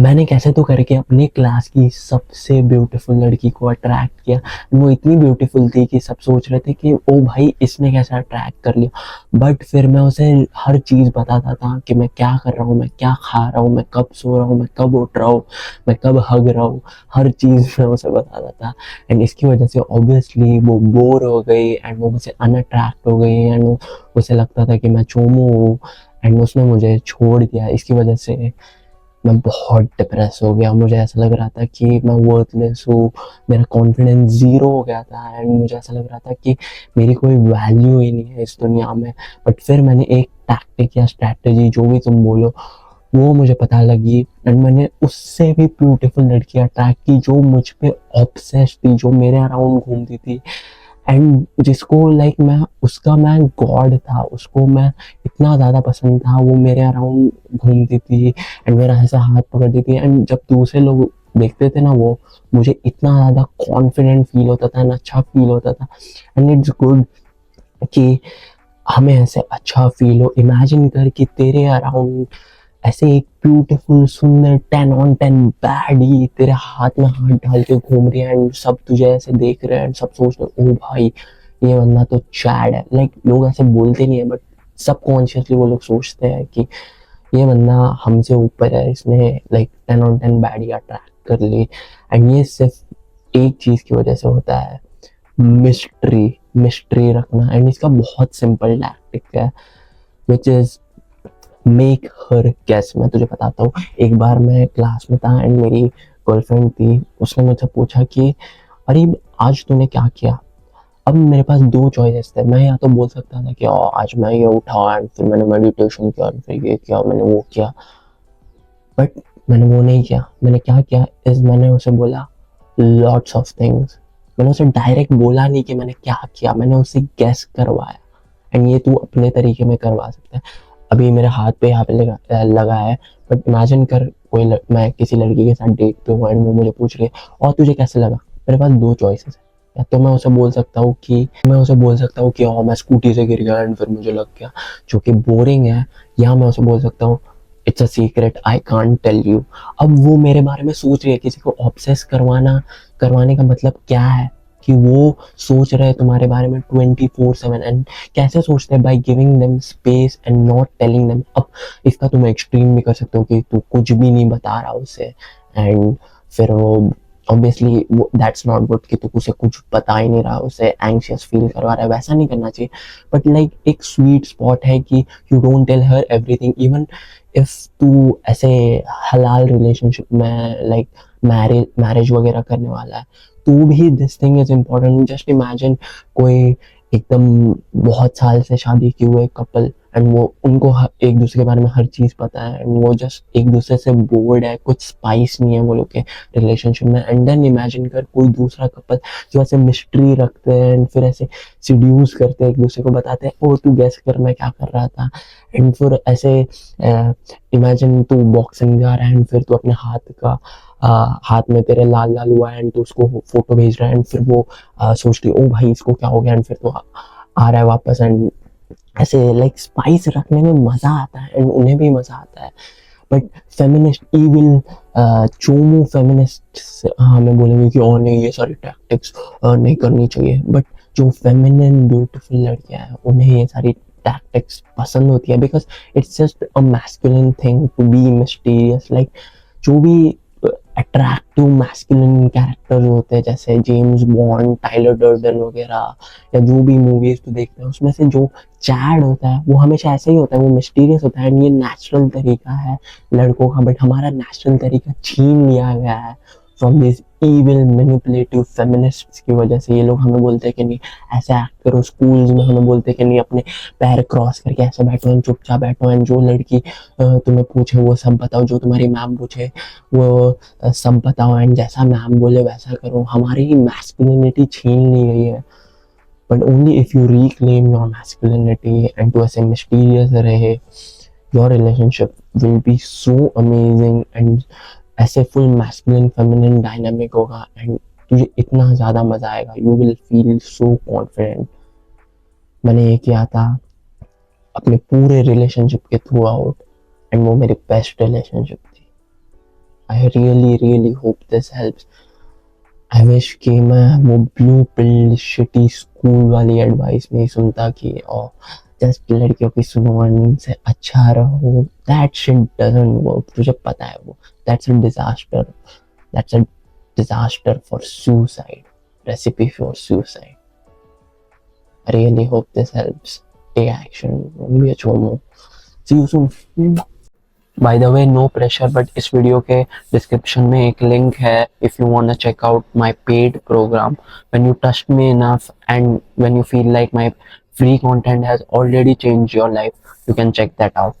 मैंने कैसे तो करके अपनी क्लास की सबसे ब्यूटीफुल लड़की को अट्रैक्ट किया। वो इतनी ब्यूटीफुल थी कि सब सोच रहे थे कि ओ भाई इसने कैसे अट्रैक्ट कर लिया। बट फिर मैं उसे हर चीज़ बताता था कि मैं क्या कर रहा हूँ, मैं क्या खा रहा हूँ, मैं कब सो रहा हूँ, मैं कब उठ रहा हूँ, मैं कब हग रहा हूँ। हर चीज़ मैं उसे बताता था। एंड इसकी वजह से ऑब्वियसली वो बोर हो गई एंड वो मुझसे अनअट्रैक्ट हो गई एंड उसे लगता था कि मैं चोमू हूँ। एंड उसने मुझे छोड़ दिया। इसकी वजह से मैं बहुत डिप्रेस हो गया। मुझे ऐसा लग रहा था कि मैं वर्थलेस हूँ। मेरा कॉन्फिडेंस ज़ीरो हो गया था एंड मुझे ऐसा लग रहा था कि मेरी कोई वैल्यू ही नहीं है इस दुनिया में। बट फिर मैंने एक टैक्टिक या स्ट्रैटेजी जो भी तुम बोलो वो मुझे पता लगी एंड मैंने उससे भी ब्यूटीफुल लड़की अट्रैक्ट की जो मुझ पे ऑब्सेस्ड थी, जो मेरे अराउंड घूमती थी एंड जिसको लाइक मैं गॉड था। उसको मैं इतना ज़्यादा पसंद था, वो मेरे अराउंड घूमती थी एंड मेरा ऐसा हाथ पकड़ती थी एंड जब दूसरे लोग देखते थे ना वो मुझे इतना ज़्यादा कॉन्फिडेंट फील होता था ना, अच्छा फील होता था। एंड इट्स गुड कि हमें ऐसे अच्छा फील हो। इमेजिन कर कि तेरे अराउंड ऐसे एक ब्यूटीफुल सुंदर 10 on 10 बैडी तेरे हाथ में हाथ डाल के घूम रही है एंड सब तुझे ऐसे देख रहे हैं एंड सब सोच रहे हैं ओ भाई ये बंदा तो चैड है। लाइक लोग ऐसे बोलते नहीं है बट सबकॉन्शियसली वो लोग सोचते हैं कि ये बंदा हमसे ऊपर है, इसने लाइक 10 on 10 बैडी अट्रैक्ट कर ली। एंड ये सिर्फ एक चीज की वजह से होता है, मिस्ट्री। मिस्ट्री रखना। एंड इसका बहुत सिंपल टैक्टिक है which is make her guess. मैं तुझे बताता हूँ। एक बार मैं क्लास में था एंड मेरी गर्लफ्रेंड थी। उसने मुझसे पूछा कि अरे आज तूने क्या किया। अब मेरे पास दो चॉइसेस थे। मैं या तो बोल सकता था कि आज मैं ये उठा एंड फिर मैंने मेडिटेशन किया फिर ये किया मैंने वो किया। बट मैंने वो नहीं किया। मैंने क्या किया इस मैंने उसे बोला लॉट्स ऑफ थिंग्स। मैंने उसे डायरेक्ट बोला नहीं कि मैंने क्या किया, मैंने उसे गेस करवाया। एंड ये तू अपने तरीके में करवा सकता है। अभी मेरे हाथ पे यहाँ पे लगा है बट इमेजिन कर मैं किसी लड़की के साथ डेट पे हूँ एंड वो मुझे पूछ रही है और तुझे कैसे लगा। मेरे पास दो चॉइसेस है। या तो मैं उसे बोल सकता हूँ कि मैं स्कूटी से गिर गया एंड फिर मुझे लग गया, जो कि बोरिंग है। या मैं उसे बोल सकता हूँ it's a secret I can't tell you. अब वो मेरे बारे में सोच रही है। किसी को ऑब्सेस करवाने का मतलब क्या है कि वो सोच रहे हैं तुम्हारे बारे में 24/7। एंड कैसे सोचते हैं, by giving them space and not telling them. अब इसका तुम एक्सट्रीम भी कर सकते हो कि तू कुछ भी नहीं बता रहा उसे एंड फिर वो ऑब्वियसली दैट्स नॉट गुड कि तू उसे कुछ बता ही नहीं रहा, उसे एंग्शियस फील करवा रहा है। वैसा नहीं करना चाहिए। बट लाइक एक स्वीट स्पॉट है कि you don't tell her everything. Even if तू ऐसे हलाल रिलेशनशिप में लाइक मैरिज वगैरह करने वाला है तो भी this thing is important. Just imagine कोई एकदम बहुत साल से शादी किए हुए कपल एंड वो उनको एक दूसरे के बारे में हर चीज पता है एंड वो जस्ट एक दूसरे से बोर्ड है, कुछ स्पाइस नहीं है वो लोग के रिलेशनशिप में। एंड देन इमेजिन कर कोई दूसरा कपल जो ऐसे मिस्ट्री रखते हैं एंड फिर ऐसे सिड्यूस करते हैं, एक दूसरे को बताते हैं ओ तू गेस कर मैं क्या कर रहा था। एंड फिर ऐसे इमेजिन तू बॉक्सिंग जा रहा है एंड फिर तू अपने हाथ में तेरे लाल लाल हुआ है एंड तू उसको फोटो भेज रहा है एंड फिर वो सोचती ओ भाई इसको क्या हो गया एंड फिर तो आ रहा है वापस। एंड ऐसे लाइक स्पाइस रखने में मजा आता है एंड उन्हें भी मजा आता है। But feminist evil Chomu feminist हमें बोलेंगे कि और नहीं ये सारी टैक्टिक्स नहीं करनी चाहिए। बट जो फेमिनिन ब्यूटीफुल लड़कियां हैं उन्हें ये सारी टैक्टिक्स पसंद होती है because it's just a masculine thing to be mysterious. Like जो भी अट्रैक्टिव मैस्कुलिन कैरेक्टर्स होते हैं जैसे जेम्स बॉन्ड, टाइलर डर्डन वगैरह या जो भी मूवीज तो देखते हैं उसमें से जो चैड होता है वो हमेशा ऐसा ही होता है, वो मिस्टीरियस होता है। एंड ये नेचुरल तरीका है लड़कों का बट हमारा नेचुरल तरीका छीन लिया गया है from this evil manipulative feminists की वजह से। ये लोग हमें बोलते हैं कि नहीं ऐसे एक्ट करो, स्कूल्स में हमें बोलते हैं कि नहीं अपने पैर क्रॉस करके ऐसे बैठो एंड चुपचाप बैठो एंड जो लड़की तुम्हें पूछे वो सब बताओ, जो तुम्हारी मैम पूछे वो सब बताओ एंड जैसा मैम बोले वैसा करो। हमारी मैस्कुलिनिटी छीन ली गई है। But only if you reclaim your masculinity and to ऐसे mysterious रहे, your relationship will be so amazing and ऐसे full masculine feminine dynamic होगा एंड तुझे इतना ज़्यादा मज़ा आएगा। You will feel so confident। मैंने ये किया था अपने पूरे रिलेशनशिप के थ्रू आउट एंड वो मेरी बेस्ट रिलेशनशिप थी। I really hope this helps. I wish कि मैं वो ब्लू पिल शिटी स्कूल वाली एडवाइस नहीं सुनता कि ओ जस्ट लड़कियों की सुनो और उनसे अच्छा रहो। दैट शिट डजंट वर्क, तुझे पता है वो। That's a disaster, that's a disaster for suicide, recipe for suicide. I really hope this helps. Take action, don't be a chomo. See you soon. By the way, no pressure, but इस video के description में एक link है if you wanna check out my paid program. When you trust me enough and when you feel like my free content has already changed your life, you can check that out.